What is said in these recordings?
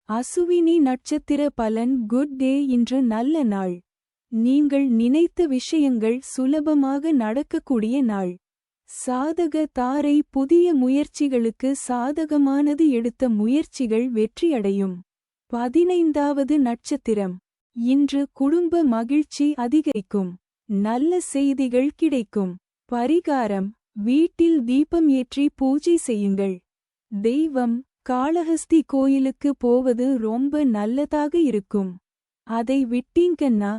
அசுவினி நட்சத்திர பலன். Good day. இன்று நல்ல நாள். நீங்கள் நினைத்த விஷயங்கள் சுலபமாக நடக்கக்கூடிய நாள். சாதக தாரை. புதிய முயற்சிகளுக்கு சாதகமானது. எடுத்த முயற்சிகள் வெற்றியடையும். 15வது நட்சத்திரம். இன்று குடும்ப மகிழ்ச்சி அதிகரிக்கும். நல்ல செய்திகள் கிடைக்கும். பரிகாரம். வீட்டில் தீபம் ஏற்றி பூஜை செய்யுங்கள். தெய்வம். காளஹஸ்தி கோயிலுக்கு போவது ரொம்ப நல்லதாக இருக்கும். அதை விட்டீங்கன்னா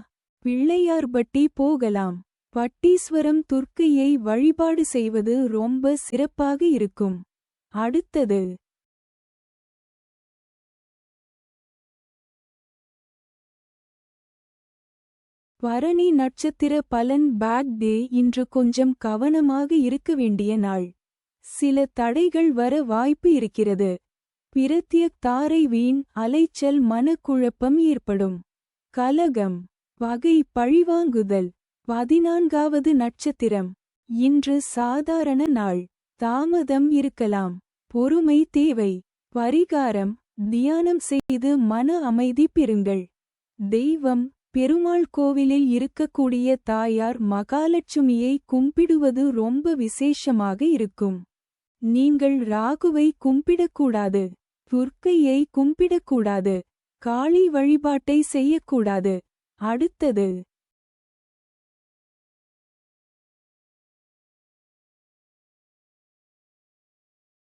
பிள்ளையார்பட்டி போகலாம். பட்டீஸ்வரம் துர்க்கையை வழிபாடு செய்வது ரொம்ப சிறப்பாக இருக்கும். அடுத்தது பரணி நட்சத்திர பலன். Bad day. இன்று கொஞ்சம் கவனமாக இருக்க வேண்டிய நாள். சில தடைகள் வர வாய்ப்பு இருக்கிறது. பிரத்யக் தாரை. வீண் அலைச்சல். மனக்குழப்பம் ஏற்படும். கலகம். பகை. பழிவாங்குதல். 14வது நட்சத்திரம். இன்று சாதாரண நாள். தாமதம் இருக்கலாம். பொறுமை தேவை. பரிகாரம். தியானம் செய்து மன அமைதி பெறுங்கள். தெய்வம். பெருமாள் கோவிலில் இருக்கக்கூடிய தாயார் மகாலட்சுமியை கும்பிடுவது ரொம்ப விசேஷமாக இருக்கும். நீங்கள் ராகுவை கும்பிடக்கூடாது. துர்க்கையை கும்பிடக்கூடாது. காளி வழிபாட்டை செய்யக்கூடாது. அடுத்தது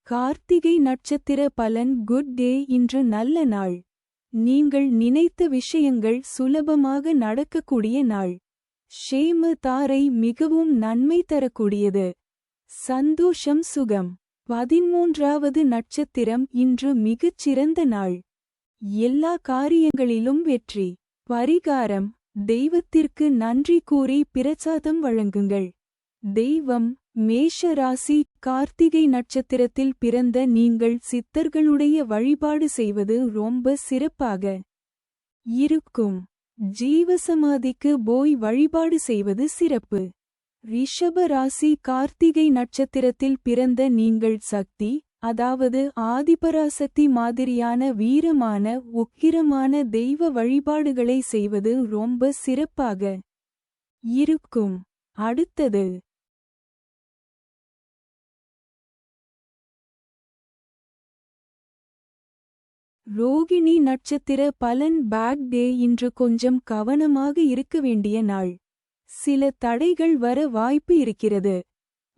கார்த்திகை நட்சத்திர பலன். Good day. இன்று நல்ல நாள். நீங்கள் நினைத்த விஷயங்கள் சுலபமாக நடக்கக்கூடிய நாள். ஷேம தாரை. மிகவும் நன்மை தரக்கூடியது. சந்தோஷம். சுகம். 13வது நட்சத்திரம். இன்று மிகச் சிறந்த நாள். எல்லா காரியங்களிலும் வெற்றி. பரிகாரம். தெய்வத்திற்கு நன்றி கூறி பிரசாதம் வழங்குங்கள். தெய்வம். மேஷ ராசி. கார்த்திகை நட்சத்திரத்தில் பிறந்த நீங்கள் சித்தர்களுடைய வழிபாடு செய்வது ரொம்ப சிறப்பாக இருக்கும். ஜீவசமாதிக்கு போய் வழிபாடு செய்வது சிறப்பு. ரிஷப ராசி. கார்த்திகை நட்சத்திரத்தில் பிறந்த நீங்கள் சக்தி, அதாவது ஆதிபராசக்தி மாதிரியான வீரமான உக்கிரமான தெய்வ வழிபாடுகளை செய்வது ரொம்ப சிறப்பாக இருக்கும். அடுத்தது ரோகிணி நட்சத்திர பலன். Bad day. இன்று கொஞ்சம் கவனமாக இருக்க வேண்டிய நாள். சில தடைகள் வர வாய்ப்பு இருக்கிறது.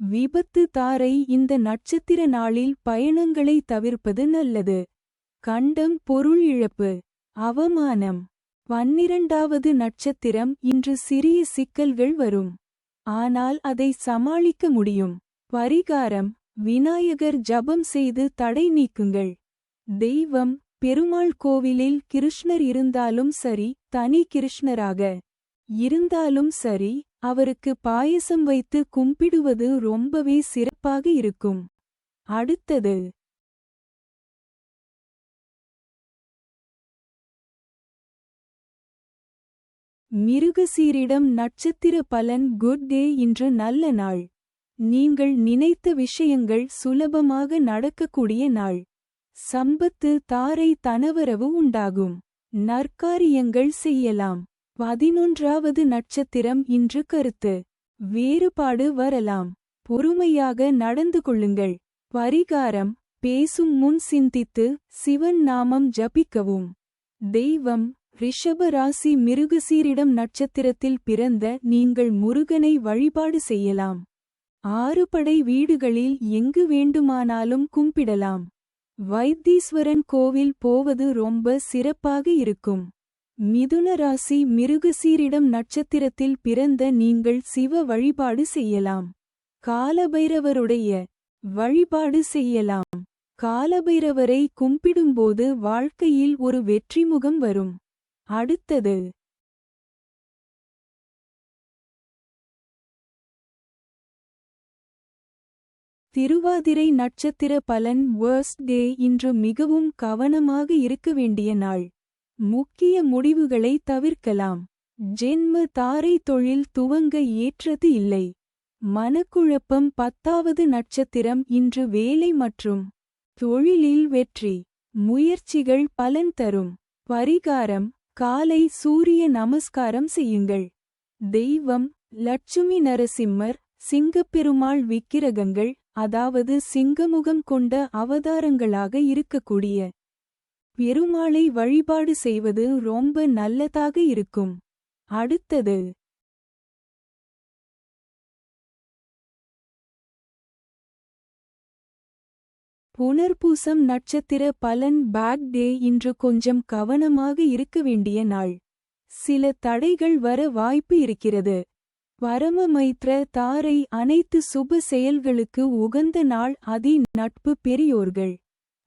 விபத்து தாரை. இந்த நட்சத்திர நாளில் பயணங்களை தவிர்ப்பது நல்லது. கண்டம். பொருள் இழப்பு. அவமானம். 12வது நட்சத்திரம். இன்று சிறிய சிக்கல்கள் வரும். ஆனால் அதை சமாளிக்க முடியும். பரிகாரம். விநாயகர் ஜபம் செய்து தடை நீக்குங்கள். தெய்வம். பெருமாள் கோவிலில் கிருஷ்ணர் இருந்தாலும் சரி, தனி கிருஷ்ணராக இருந்தாலும் சரி, அவருக்கு பாயசம் வைத்து கும்பிடுவது ரொம்பவே சிறப்பாக இருக்கும். அடுத்தது மிருகசீரிடம் நட்சத்திர பலன். Good day. இன்று நல்ல நாள். நீங்கள் நினைத்த விஷயங்கள் சுலபமாக நடக்கக்கூடிய நாள். சம்பத்து தாரை. தனவரவு உண்டாகும். நற்காரியங்கள் செய்யலாம். 11வது நட்சத்திரம். இன்று கருத்து வேறுபாடு வரலாம். பொறுமையாக நடந்து கொள்ளுங்கள். பரிகாரம். பேசும் முன் சிந்தித்து சிவன் நாமம் ஜபிக்கவும். தெய்வம். ரிஷப ராசி. மிருகசீரிடம் நட்சத்திரத்தில் பிறந்த நீங்கள் முருகனை வழிபாடு செய்யலாம். 6 படை வீடுகளில் எங்கு வேண்டுமானாலும் கும்பிடலாம். வைத்தீஸ்வரன் கோவில் போவது ரொம்ப சிறப்பாக இருக்கும். மிதுன ராசி. மிருகசீரிடம் நட்சத்திரத்தில் பிறந்த நீங்கள் சிவ வழிபாடு செய்யலாம். காலபைரவருடைய வழிபாடு செய்யலாம். காலபைரவரை கும்பிடும்போது வாழ்க்கையில் ஒரு வெற்றிமுகம் வரும். அடுத்தது திருவாதிரை நட்சத்திர பலன். வர்ஸ்ட் டே. இன்று மிகவும் கவனமாக இருக்க வேண்டிய நாள். முக்கிய முடிவுகளை தவிர்க்கலாம். ஜென்ம தாரை. தொழில் துவங்க ஏற்றது இல்லை. மனக்குழப்பம். 10வது நட்சத்திரம். இன்று வேலை மற்றும் தொழிலில் வெற்றி. முயற்சிகள் பலன் தரும். பரிகாரம்: காலை சூரிய நமஸ்காரம் செய்யுங்கள். தெய்வம்: லட்சுமி நரசிம்மர், சிங்கப்பெருமாள் விக்கிரகங்கள், அதாவது சிங்கமுகம் கொண்ட அவதாரங்களாக இருக்கக்கூடிய பெருமாளை வழிபாடு செய்வது ரொம்ப நல்லதாக இருக்கும். அடுத்தது புனர்பூசம் நட்சத்திர பலன். பேக் டே. இன்று கொஞ்சம் கவனமாக இருக்க வேண்டிய நாள். சில தடைகள் வர வாய்ப்பு இருக்கிறது. பரமமைத்ர தாரை அனைத்து சுப செயல்களுக்கு உகந்த நாள். நட்பு பெரியோர்கள்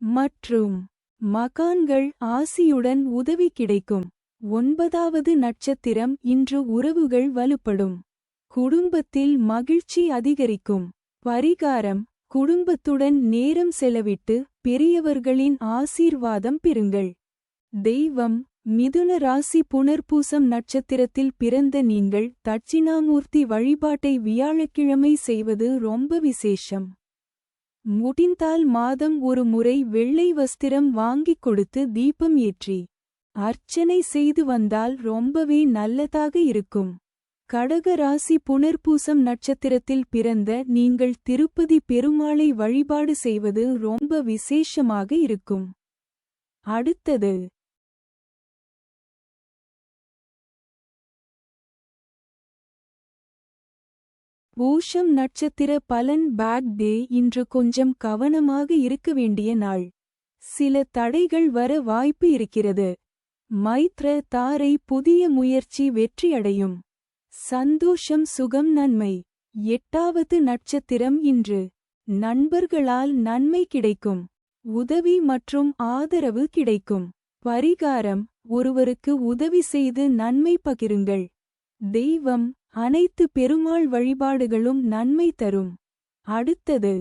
மற்றும் மகான்கள் ஆசியுடன் உதவி கிடைக்கும். 9வது நட்சத்திரம். இன்று உறவுகள் வலுப்படும். குடும்பத்தில் மகிழ்ச்சி அதிகரிக்கும். பரிகாரம்: குடும்பத்துடன் நேரம் செலவிட்டு பெரியவர்களின் ஆசீர்வாதம் பெறுங்கள். தெய்வம்: மிதுன ராசி. புனர்பூசம் நட்சத்திரத்தில் பிறந்த நீங்கள் தட்சிணாமூர்த்தி வழிபாட்டை வியாழக்கிழமை செய்வது ரொம்ப விசேஷம். முடிந்தால் மாதம் ஒரு முறை வெள்ளை வஸ்திரம் வாங்கிக் கொடுத்து தீபம் ஏற்றி அர்ச்சனை செய்து வந்தால் ரொம்பவே நல்லதாக இருக்கும். கடக ராசி. புனர்பூசம் நட்சத்திரத்தில் பிறந்த நீங்கள் திருப்பதி பெருமாளை வழிபாடு செய்வது ரொம்ப விசேஷமாக இருக்கும். அடுத்தது பூஷம் நட்சத்திர பலன். பேக் டே. இன்று கொஞ்சம் கவனமாக இருக்க வேண்டிய நாள். சில தடைகள் வர வாய்ப்பு இருக்கிறது. மைத்ர தாரை புதிய முயற்சி வெற்றியடையும். சந்தோஷம், சுகம், நன்மை. 8வது நட்சத்திரம். இன்று நண்பர்களால் நன்மை கிடைக்கும். உதவி மற்றும் ஆதரவு கிடைக்கும். பரிகாரம்: ஒருவருக்கு உதவி செய்து நன்மை பகிருங்கள். தெய்வம்: அனைத்து பெருமாள் வழிபாடுகளும் நன்மை தரும். அடுத்தது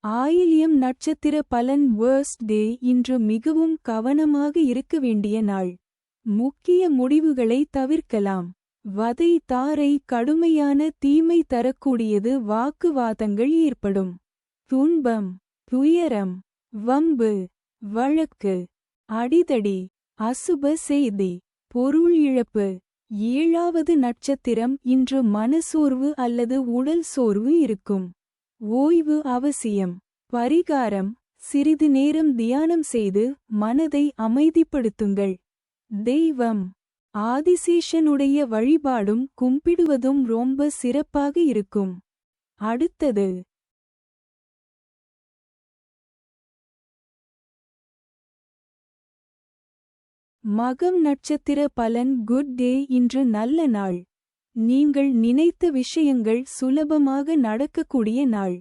ஆயில்யம் நட்சத்திர பலன். வேர்ஸ்ட் டே. இன்று மிகவும் கவனமாக இருக்க வேண்டிய நாள். முக்கிய முடிவுகளை தவிர்க்கலாம். வதை தாரை கடுமையான தீமை தரக்கூடியது. வாக்குவாதங்கள் ஏற்படும். துன்பம், துயரம், வம்பு, வழக்கு, அடிதடி, அசுப செய்தி, பொருள் இழப்பு. 7வது நட்சத்திரம். இன்று மனசோர்வு அல்லது உடல் சோர்வு இருக்கும். ஓய்வு அவசியம். பரிகாரம்: சிறிது நேரம் தியானம் செய்து மனதை அமைதிப்படுத்துங்கள். தெய்வம்: ஆதிசேஷனுடைய வழிபாடும் கும்பிடுவதும் ரொம்ப சிறப்பாக இருக்கும். அடுத்தது மகம் நட்சத்திர பலன். Good day. இன்று நல்ல நாள். நீங்கள் நினைத்த விஷயங்கள் சுலபமாக நடக்கக்கூடிய நாள்.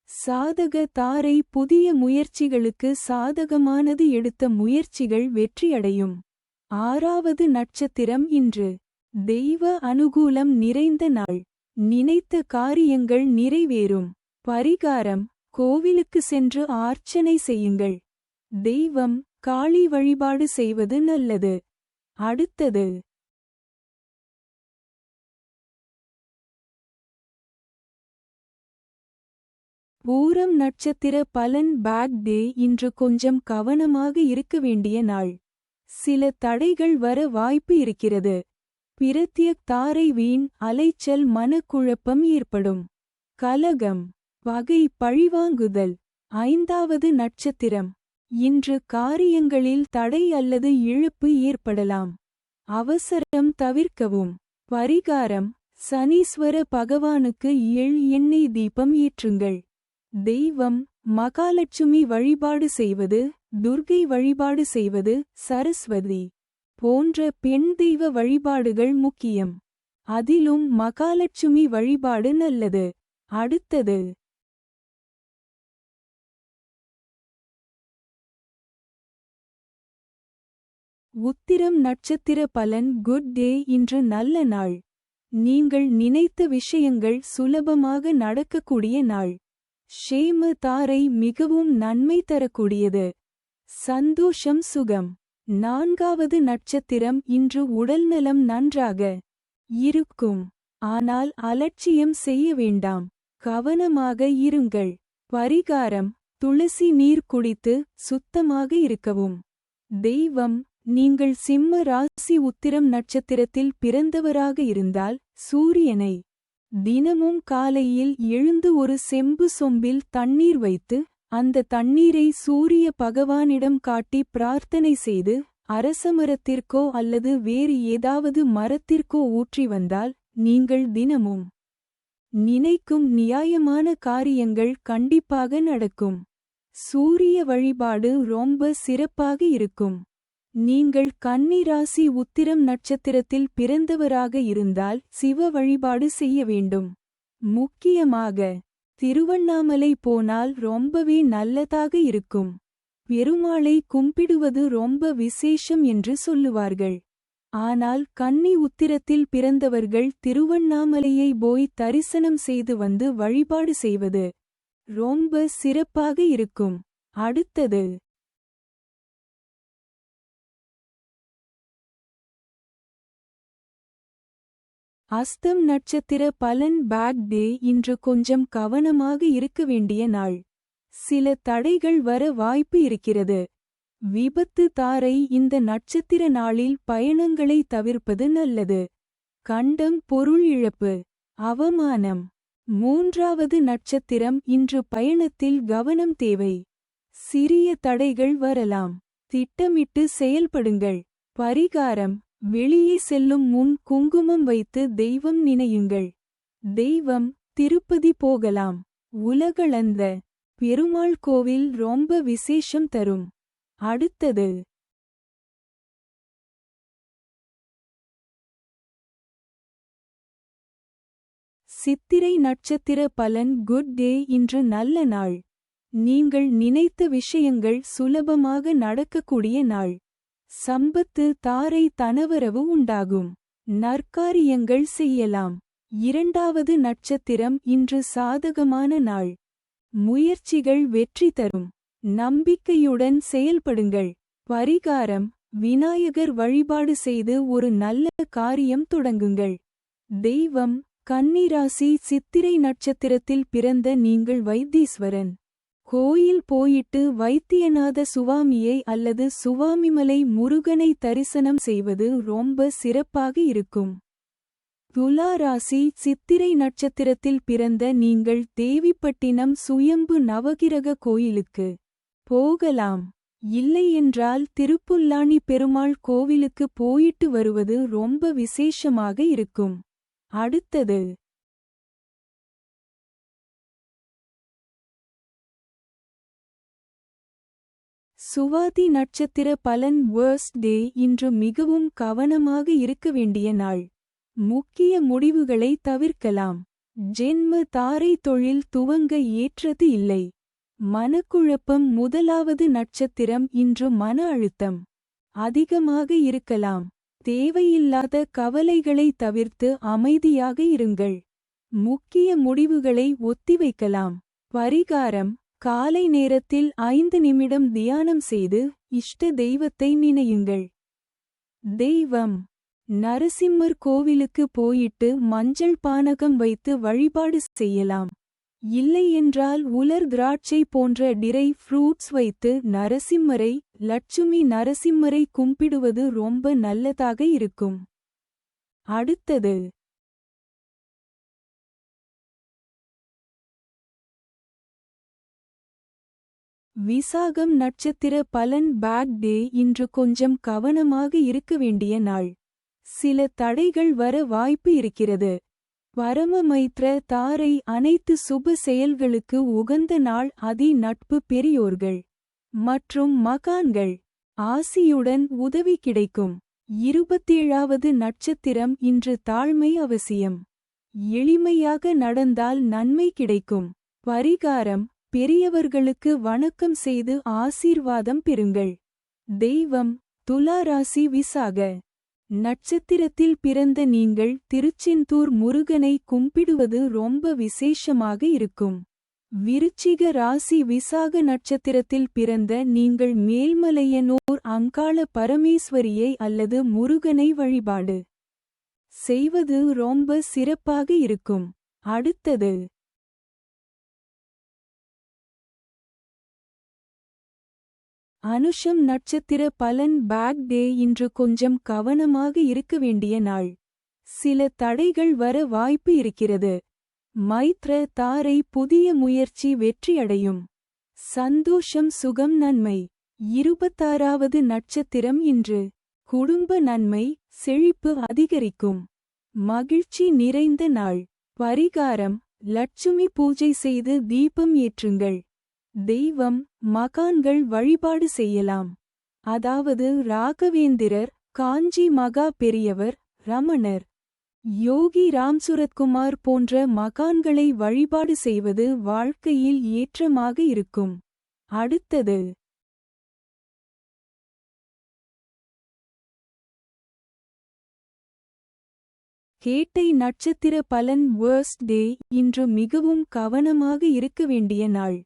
சாதக தாரை புதிய முயற்சிகளுக்கு சாதகமானது. எடுத்த முயற்சிகள் வெற்றியடையும். 6வது நட்சத்திரம். இன்று தெய்வ அனுகூலம் நிறைந்த நாள். நினைத்த காரியங்கள் நிறைவேறும். பரிகாரம்: கோவிலுக்கு சென்று ஆர்ச்சனை செய்யுங்கள். தெய்வம்: காளி வழிபாடு செய்வது நல்லது. அடுத்தது பூரம் நட்சத்திர பலன். பேக் டே. இன்று கொஞ்சம் கவனமாக இருக்க வேண்டிய நாள். சில தடைகள் வர வாய்ப்பு இருக்கிறது. பிரத்யக் தாரை வீண் அலைச்சல், மனக்குழப்பம் ஏற்படும். கலகம், பகை, பழிவாங்குதல். 5வது நட்சத்திரம். இன்று காரியங்களில் தடை அல்லது இழப்பு ஏற்படலாம். அவசரம் தவிர்க்கவும். பரிகாரம்: சனீஸ்வர பகவானுக்கு எண்ணெய் தீபம் ஏற்றுங்கள். தெய்வம்: மகாலட்சுமி வழிபாடு செய்வது, துர்க்கை வழிபாடு செய்வது, சரஸ்வதி போன்ற பெண் தெய்வ வழிபாடுகள் முக்கியம். அதிலும் மகாலட்சுமி வழிபாடு நல்லது. அடுத்தது உத்திரம் நட்சத்திர பலன். Good day. இன்று நல்ல நாள். நீங்கள் நினைத்த விஷயங்கள் சுலபமாக நடக்கக்கூடிய நாள். ஷேம தாரை மிகவும் நன்மை தரக்கூடியது. சந்தோஷம், சுகம். 4வது நட்சத்திரம். இன்று உடல்நலம் நன்றாக இருக்கும். ஆனால் அலட்சியம் செய்ய வேண்டாம். கவனமாக இருங்கள். பரிகாரம்: துளசி நீர் குடித்து சுத்தமாக இருக்கவும். தெய்வம்: நீங்கள் சிம்ம ராசி உத்திரம் நட்சத்திரத்தில் பிறந்தவராக இருந்தால் சூரியனை தினமும் காலையில் எழுந்து ஒரு செம்பு சொம்பில் தண்ணீர் வைத்து அந்த தண்ணீரை சூரிய பகவானிடம் காட்டி பிரார்த்தனை செய்து அரசமரத்திற்கோ அல்லது வேறு ஏதாவது மரத்திற்கோ ஊற்றி வந்தால் நீங்கள் தினமும் நினைக்கும் நியாயமான காரியங்கள் கண்டிப்பாக நடக்கும். சூரிய வழிபாடு ரொம்ப சிறப்பாக இருக்கும். நீங்கள் கன்னி ராசி உத்திரம் நட்சத்திரத்தில் பிறந்தவராக இருந்தால் சிவ வழிபாடு செய்ய வேண்டும். முக்கியமாக திருவண்ணாமலை போனால் ரொம்பவே நல்லதாக இருக்கும். பெருமாளை கும்பிடுவது ரொம்ப விசேஷம் என்று சொல்லுவார்கள். ஆனால் கன்னி உத்திரத்தில் பிறந்தவர்கள் திருவண்ணாமலையை போய் தரிசனம் செய்து வந்து வழிபாடு செய்வது ரொம்ப சிறப்பாக இருக்கும். அடுத்தது அஸ்தம் நட்சத்திர பலன். Bad day. இன்று கொஞ்சம் கவனமாக இருக்க வேண்டிய நாள். சில தடைகள் வர வாய்ப்பு இருக்கிறது. விபத்து தாரை. இந்த நட்சத்திர நாளில் பயணங்களை தவிர்ப்பது நல்லது. கண்டம். பொருள் இழப்பு, அவமானம். மூன்றாவது நட்சத்திரம். இன்று பயணத்தில் கவனம் தேவை. சிறிய தடைகள் வரலாம். திட்டமிட்டு செயல்படுங்கள். பரிகாரம்: வெளியே செல்லும் முன் குங்குமம் வைத்து தெய்வம் நினையுங்கள். தெய்வம்: திருப்பதி போகலாம். உலகளந்த பெருமாள் கோவில் ரொம்ப விசேஷம் தரும். அடுத்தது சித்திரை நட்சத்திர பலன். Good day. இன்று நல்ல நாள். நீங்கள் நினைத்த விஷயங்கள் சுலபமாக நடக்கக்கூடிய நாள். சம்பத்து தாரை. தனவரவு உண்டாகும். நற்காரியங்கள் செய்யலாம். இரண்டாவது நட்சத்திரம். இன்று சாதகமான நாள். முயற்சிகள் வெற்றி தரும். நம்பிக்கையுடன் செயல்படுங்கள். பரிகாரம்: விநாயகர் வழிபாடு செய்து ஒரு நல்ல காரியம் தொடங்குங்கள். தெய்வம்: கன்னிராசி சித்திரை நட்சத்திரத்தில் பிறந்த நீங்கள் வைத்தீஸ்வரன் கோயில் போயிட்டு வைத்தியநாத சுவாமியை அல்லது சுவாமிமலை முருகனை தரிசனம் செய்வது ரொம்ப சிறப்பாக இருக்கும். துலா ராசி சித்திரை நட்சத்திரத்தில் பிறந்த நீங்கள் தேவிப்பட்டினம் சுயம்பு நவகிரக கோயிலுக்கு போகலாம். இல்லையென்றால் திருப்புல்லானி பெருமாள் கோவிலுக்கு போயிட்டு வருவது ரொம்ப விசேஷமாக இருக்கும். அடுத்தது சுவாதி நட்சத்திர பலன். வேர்ஸ்ட் டே. இன்று மிகவும் கவனமாக இருக்க வேண்டிய நாள். முக்கிய முடிவுகளை தவிர்க்கலாம். ஜென்ம தாரை. தொழில் துவங்க ஏற்றது இல்லை. மனக்குழப்பம். முதலாவது நட்சத்திரம். இன்று மன அழுத்தம் அதிகமாக இருக்கலாம். தேவையில்லாத கவலைகளை தவிர்த்து அமைதியாக இருங்கள். முக்கிய முடிவுகளை ஒத்திவைக்கலாம். பரிகாரம்: காலை நேரத்தில் 5 நிமிடம் தியானம் செய்து இஷ்ட தெய்வத்தை நினையுங்கள். தெய்வம்: நரசிம்மர் கோவிலுக்கு போயிட்டு மஞ்சள் பானகம் வைத்து வழிபாடு செய்யலாம். இல்லையென்றால் உலர் திராட்சை போன்ற டிரை ஃப்ரூட்ஸ் வைத்து நரசிம்மரை லட்சுமி நரசிம்மரை கும்பிடுவது ரொம்ப நல்லதாக இருக்கும். அடுத்தது விசாகம் நட்சத்திர பலன். Bad day. இன்று கொஞ்சம் கவனமாக இருக்க வேண்டிய நாள். சில தடைகள் வர வாய்ப்பு இருக்கிறது. பரமமைத்ர தாரை. அனைத்து சுப செயல்களுக்கு உகந்த நாள். அதி நட்பு. பெரியோர்கள் மற்றும் மகான்கள் ஆசியுடன் உதவி கிடைக்கும். 27வது நட்சத்திரம். இன்று தாழ்மை அவசியம். எளிமையாக நடந்தால் நன்மை கிடைக்கும். பரிகாரம்: பெரியவர்களுக்கு வணக்கம் செய்து ஆசீர்வாதம் பெறுங்கள். தெய்வம்: துலா ராசி விசாக நட்சத்திரத்தில் பிறந்த நீங்கள் திருச்செந்தூர் முருகனை கும்பிடுவது ரொம்ப விசேஷமாக இருக்கும். விருச்சிக ராசி விசாக நட்சத்திரத்தில் பிறந்த நீங்கள் மேல்மலையனூர் அங்காள பரமேஸ்வரியை அல்லது முருகனை வழிபாடு செய்வது ரொம்ப சிறப்பாக இருக்கும். அடுத்தது அனுஷம் நட்சத்திர பலன். பேக் டே இன்று கொஞ்சம் கவனமாக இருக்க வேண்டிய நாள். சில தடைகள் வர வாய்ப்பு இருக்கிறது. மைத்ர தாரை புதிய முயற்சி வெற்றியடையும். சந்தோஷம் சுகம் நன்மை. 26வது நட்சத்திரம் இன்று. குடும்ப நன்மை செழிப்பு அதிகரிக்கும். மகிழ்ச்சி நிறைந்த நாள். பரிகாரம் லட்சுமி பூஜை செய்து தீபம் ஏற்றுங்கள். தெய்வம் மகான்கள் வழிபாடு செய்யலாம். அதாவது ராகவேந்திரர், காஞ்சி மகா பெரியவர், ரமணர், யோகி ராம்சுரத்குமார் போன்ற மகான்களை வழிபாடு செய்வது வாழ்க்கையில் ஏற்றமாக இருக்கும். அடுத்தது கேட்டை நட்சத்திர பலன். வேர்ஸ்ட் டே இன்று மிகவும் கவனமாக இருக்க வேண்டிய நாள்.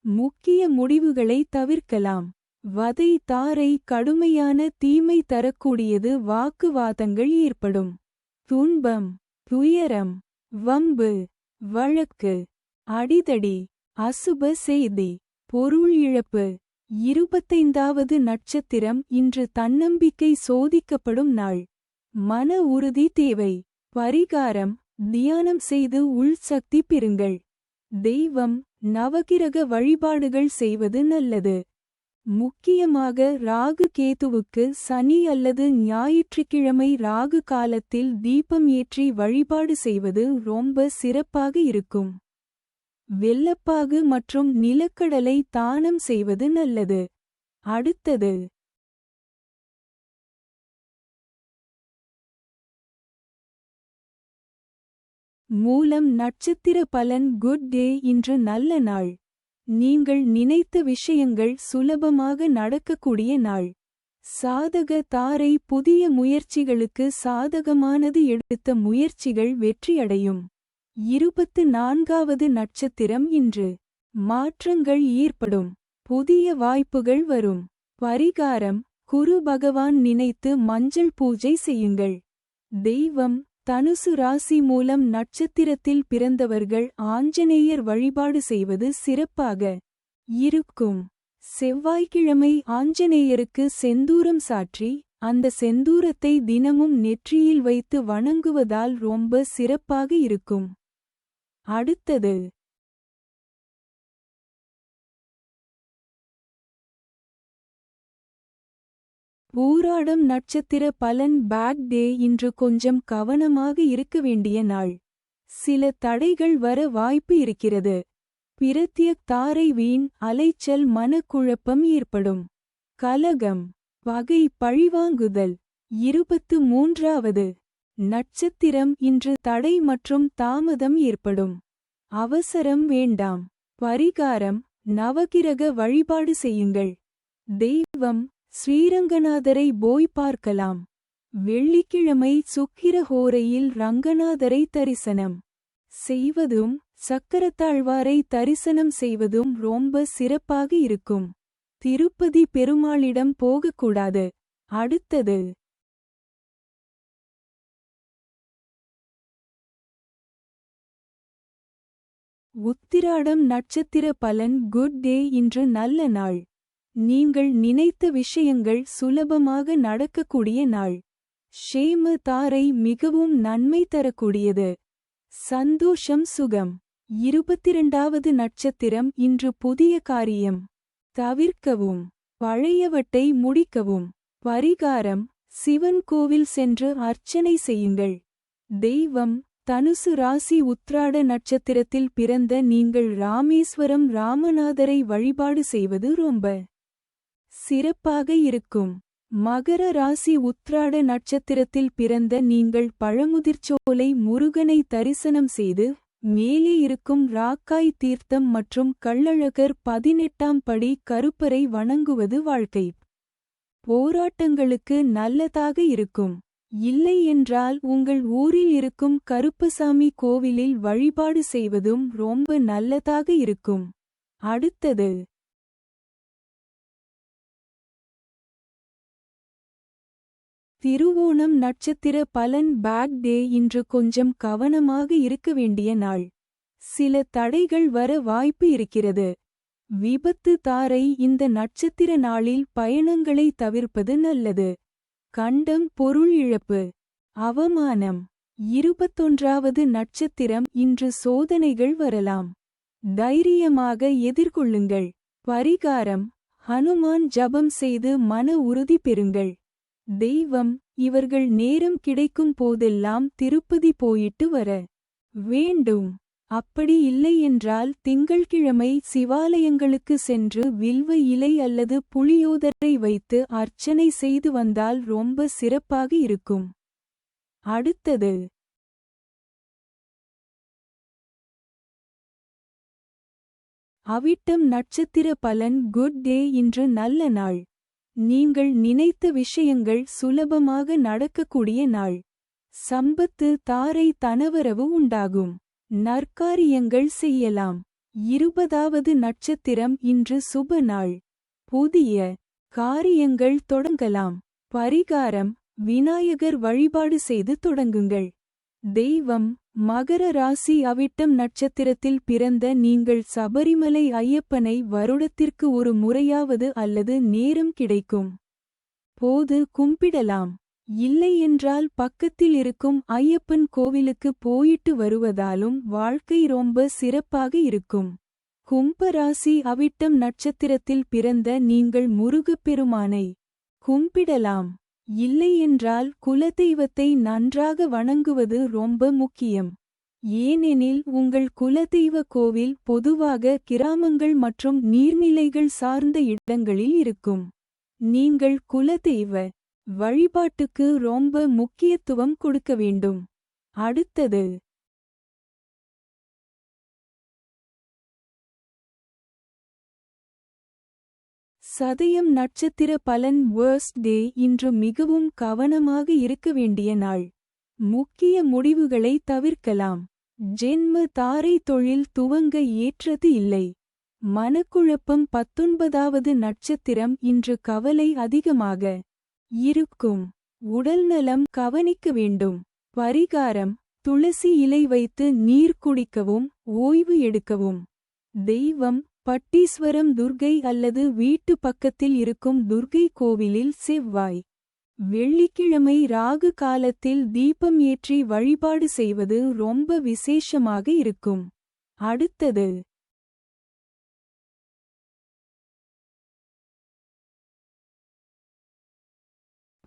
முக்கிய முடிவுகளை தவிர்க்கலாம். வதை தாரை கடுமையான தீமை தரக்கூடியது. வாக்குவாதங்கள் ஏற்படும். துன்பம் துயரம் வம்பு வழக்கு அடிதடி அசுப செய்தி பொருள் இழப்பு. 25வது நட்சத்திரம் இன்று தன்னம்பிக்கை சோதிக்கப்படும் நாள். மன உறுதி தேவை. பரிகாரம் தியானம் செய்து உள்சக்தி பெறுங்கள். தெய்வம் நவகிரக வழிபாடுகள் செய்வது நல்லது. முக்கியமாக ராகு கேதுவுக்கு சனி அல்லது ஞாயிற்றுக்கிழமை ராகு காலத்தில் தீபம் ஏற்றி வழிபாடு செய்வது ரொம்ப சிறப்பாக இருக்கும். வெல்லப்பாகு மற்றும் நிலக்கடலை தானம் செய்வது நல்லது. அடுத்தது மூலம் நட்சத்திர பலன். குட் டே இன்று நல்ல நாள். நீங்கள் நினைத்த விஷயங்கள் சுலபமாக நடக்கக்கூடிய நாள். சாதக தாரை புதிய முயற்சிகளுக்கு சாதகமானது. எடுத்த முயற்சிகள் வெற்றியடையும். 24வது நட்சத்திரம் இன்று. மாற்றங்கள் ஏற்படும். புதிய வாய்ப்புகள் வரும். பரிகாரம் குரு பகவான் நினைத்து மஞ்சள் பூஜை செய்யுங்கள். தெய்வம் தனுசு ராசி. மூலம் நட்சத்திரத்தில் பிறந்தவர்கள் ஆஞ்சநேயர் வழிபாடு செய்வது சிறப்பாக இருக்கும். செவ்வாய்க்கிழமை ஆஞ்சநேயருக்கு செந்தூரம் சாற்றி அந்த செந்தூரத்தை தினமும் நெற்றியில் வைத்து வணங்குவதால் ரொம்ப சிறப்பாக இருக்கும். அடுத்தது பூராடம் நட்சத்திர பலன். பேக் டே இன்று கொஞ்சம் கவனமாக இருக்க வேண்டிய நாள். சில தடைகள் வர வாய்ப்பு இருக்கிறது. பிரத்யக் தாரை வீண் அலைச்சல் மனக்குழப்பம் ஏற்படும். கலகம் பகை பழிவாங்குதல். 23வது நட்சத்திரம் இன்று தடை மற்றும் தாமதம் ஏற்படும். அவசரம் வேண்டாம். பரிகாரம் நவகிரக வழிபாடு செய்யுங்கள். தெய்வம் ஸ்ரீரங்கநாதரை போய் பார்க்கலாம். வெள்ளிக்கிழமை சுக்கிரஹோரையில் ரங்கநாதரை தரிசனம் செய்வதும் சக்கரத்தாழ்வாரை தரிசனம் செய்வதும் ரொம்ப சிறப்பாக இருக்கும். திருப்பதி பெருமாளிடம் போகக்கூடாது. அடுத்தது உத்திராடம் நட்சத்திர பலன். குட் டே இன்று நல்ல நாள். நீங்கள் நினைத்த விஷயங்கள் சுலபமாக நடக்கக்கூடிய நாள். ஷேம தாரை மிகவும் நன்மை தரக்கூடியது. சந்தோஷம் சுகம். 22வது நட்சத்திரம் இன்று புதிய காரியம் தவிர்க்கவும். பழையவற்றை முடிக்கவும். பரிகாரம் சிவன் கோவில் சென்று அர்ச்சனை செய்யுங்கள். தெய்வம் தனுசு ராசி. உத்ராட நட்சத்திரத்தில் பிறந்த நீங்கள் ராமேஸ்வரம் ராமநாதரை வழிபாடு செய்வது ரொம்ப சிறப்பாக இருக்கும். மகர ராசி. உத்ராட நட்சத்திரத்தில் பிறந்த நீங்கள் பழமுதிர்ச்சோலை முருகனை தரிசனம் செய்து மேலே இருக்கும் ராக்காய் தீர்த்தம் மற்றும் கள்ளழகர் 18ஆம் படி கருப்பரை வணங்குவது வாழ்க்கை போராட்டங்களுக்கு நல்லதாக இருக்கும். இல்லை என்றால் உங்கள் ஊரில் இருக்கும் கருப்பசாமி கோவிலில் வழிபாடு செய்வதும் ரொம்ப நல்லதாக இருக்கும். அடுத்தது திருவோணம் நட்சத்திர பலன் பேட் டே இன்று கொஞ்சம் கவனமாக இருக்க வேண்டிய நாள். சில தடைகள் வர வாய்ப்பு இருக்கிறது. விபத்து தாரை இந்த நட்சத்திர நாளில் பயணங்களை தவிர்ப்பது நல்லது. கண்டம் பொருள் இழப்பு அவமானம். 21வது நட்சத்திரம் இன்று சோதனைகள் வரலாம். தைரியமாக எதிர்கொள்ளுங்கள். பரிகாரம் ஹனுமான் ஜபம் செய்து மன உறுதி பெறுங்கள். தெய்வம் இவர்கள் நேரம் கிடைக்கும் போதெல்லாம் திருப்பதி போயிட்டு வர வேண்டும். அப்படி இல்லை என்றால் திங்கள்கிழமை சிவாலயங்களுக்கு சென்று வில்வ இலை அல்லது புளியோதரை வைத்து அர்ச்சனை செய்து வந்தால் ரொம்ப சிறப்பாக இருக்கும். அடுத்தது அவிட்டம் நட்சத்திர பலன் குட் டே இன்று நல்ல நாள். நீங்கள் நினைத்த விஷயங்கள் சுலபமாக நடக்கக்கூடிய நாள். சம்பத்து தாரை தனவரவு உண்டாகும். நற்காரியங்கள் செய்யலாம். 20வது நட்சத்திரம் இன்று சுப நாள். புதிய காரியங்கள் தொடங்கலாம். பரிகாரம் விநாயகர் வழிபாடு செய்து தொடங்குங்கள். தெய்வம் மகர ராசி அவிட்டம் நட்சத்திரத்தில் பிறந்த நீங்கள் சபரிமலை ஐயப்பனை வருடத்திற்கு ஒரு முறையாவது அல்லது நேரம் கிடைக்கும் போது கும்பிடலாம். இல்லை என்றால் பக்கத்தில் இருக்கும் ஐயப்பன் கோவிலுக்கு போயிட்டு வருவதாலும் வாழ்க்கை ரொம்ப சிறப்பாக இருக்கும். கும்பராசி அவிட்டம் நட்சத்திரத்தில் பிறந்த நீங்கள் முருகப்பெருமானை கும்பிடலாம். இல்லை என்றால் குலதெய்வத்தை நன்றாக வணங்குவது ரொம்ப முக்கியம். ஏனெனில் உங்கள் குலதெய்வ கோவில் பொதுவாக கிராமங்கள் மற்றும் நீர்நிலைகள் சார்ந்த இடங்களில் இருக்கும். நீங்கள் குலதெய்வ வழிபாட்டுக்கு ரொம்ப முக்கியத்துவம் கொடுக்க வேண்டும். அடுத்தது சதயம் நட்சத்திர பலன் வேர்ஸ்ட் டே இன்று மிகவும் கவனமாக இருக்க வேண்டிய நாள். முக்கிய முடிவுகளை தவிர்க்கலாம். ஜென்ம தாரை தொழில் துவங்க ஏற்றது இல்லை. மனக்குழப்பம் 19வது நட்சத்திரம் இன்று கவலை அதிகமாக இருக்கும். உடல்நலம் கவனிக்க வேண்டும். பரிகாரம் துளசி இலை வைத்து நீர் குடிக்கவும் ஓய்வு எடுக்கவும். தெய்வம் பட்டீஸ்வரம் துர்க்கை அல்லது வீட்டு பக்கத்தில் இருக்கும் துர்க்கை கோவிலில் செவ்வாய் வெள்ளிக்கிழமை ராகு காலத்தில் தீபம் ஏற்றி வழிபாடு செய்வது ரொம்ப விசேஷமாக இருக்கும். அடுத்தது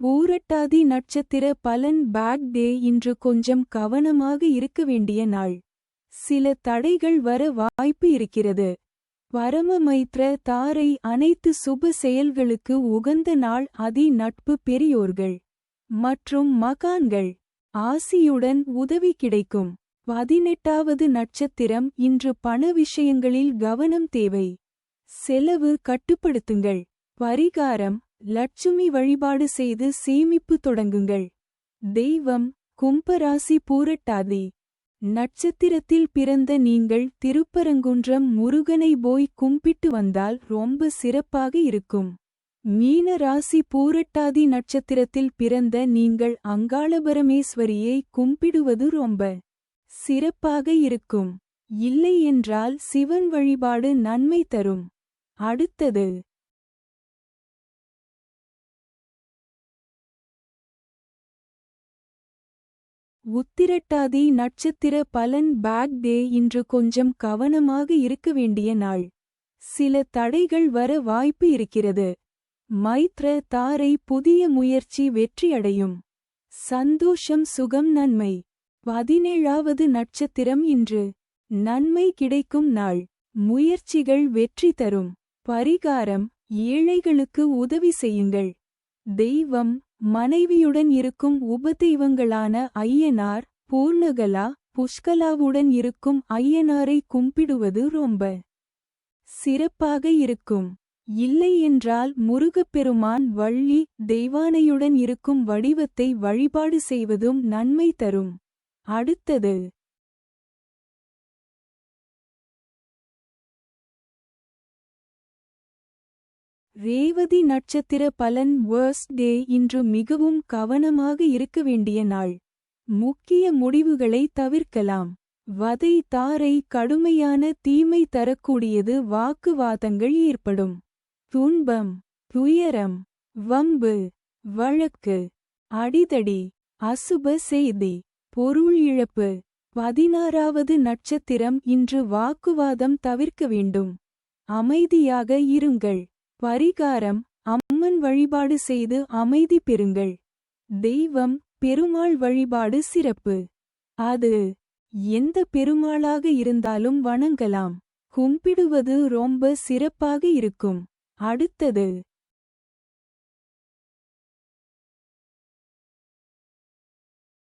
பூரட்டாதி நட்சத்திர பலன் பேட் டே இன்று கொஞ்சம் கவனமாக இருக்க வேண்டிய நாள். சில தடைகள் வர வாய்ப்பு இருக்கிறது. பரமமைத்ர தாரை அனைத்து சுப செயல்களுக்கு உகந்த நாள். அதி நட்பு பெரியோர்கள் மற்றும் மகான்கள் ஆசியுடன் உதவி கிடைக்கும். 18வது நட்சத்திரம் இன்று பண விஷயங்களில் கவனம் தேவை. செலவு கட்டுப்படுத்துங்கள். பரிகாரம் லட்சுமி வழிபாடு செய்து சேமிப்பு தொடங்குங்கள். தெய்வம் கும்பராசி பூரட்டாதி நட்சத்திரத்தில் பிறந்த நீங்கள் திருப்பரங்குன்றம் முருகனை போய் கும்பிட்டு வந்தால் ரொம்ப சிறப்பாக இருக்கும். மீன ராசி பூரட்டாதி நட்சத்திரத்தில் பிறந்த நீங்கள் அங்காளபரமேஸ்வரியை கும்பிடுவது ரொம்ப சிறப்பாக இருக்கும். இல்லை என்றால் சிவன் வழிபாடு நன்மை தரும். அடுத்தது உத்திரட்டாதி நட்சத்திர பலன் பேட் டே இன்று கொஞ்சம் கவனமாக இருக்க வேண்டிய நாள். சில தடைகள் வர வாய்ப்பு இருக்கிறது. மைத்ர தாரை புதிய முயற்சி வெற்றியடையும். சந்தோஷம் சுகம் நன்மை. 17வது நட்சத்திரம் இன்று நன்மை கிடைக்கும் நாள். முயற்சிகள் வெற்றி தரும். பரிகாரம் ஏழைகளுக்கு உதவி செய்யுங்கள். தெய்வம் மனைவியுடன் இருக்கும் உபதெய்வங்களான ஐயனார் பூர்ணகலா புஷ்கலாவுடன் இருக்கும் ஐயனாரை கும்பிடுவது ரொம்ப சிறப்பாக இருக்கும். இல்லை என்றால் முருகப்பெருமான் வள்ளி தெய்வானையுடன் இருக்கும் வடிவத்தை வழிபாடு செய்வதும் நன்மை தரும். அடுத்தது ரேவதி நட்சத்திர பலன் வேர்ஸ்ட் டே இன்று மிகவும் கவனமாக இருக்க வேண்டிய நாள். முக்கிய முடிவுகளை தவிர்க்கலாம். வதை தாரை கடுமையான தீமை தரக்கூடியது. வாக்குவாதங்கள் ஏற்படும். துன்பம், துயரம், வம்பு, வழக்கு, அடிதடி, அசுப செய்தி, பொருள் இழப்பு. 16வது நட்சத்திரம் இன்று வாக்குவாதம் தவிர்க்க வேண்டும். அமைதியாக இருங்கள். பரிகாரம்: அம்மன் வழிபாடு செய்து அமைதி பெறுங்கள். தெய்வம்: பெருமாள் வழிபாடு சிறப்பு. அது எந்த பெருமாளாக இருந்தாலும் வணங்கலாம். கும்பிடுவது ரொம்ப சிறப்பாக இருக்கும். அடுத்தது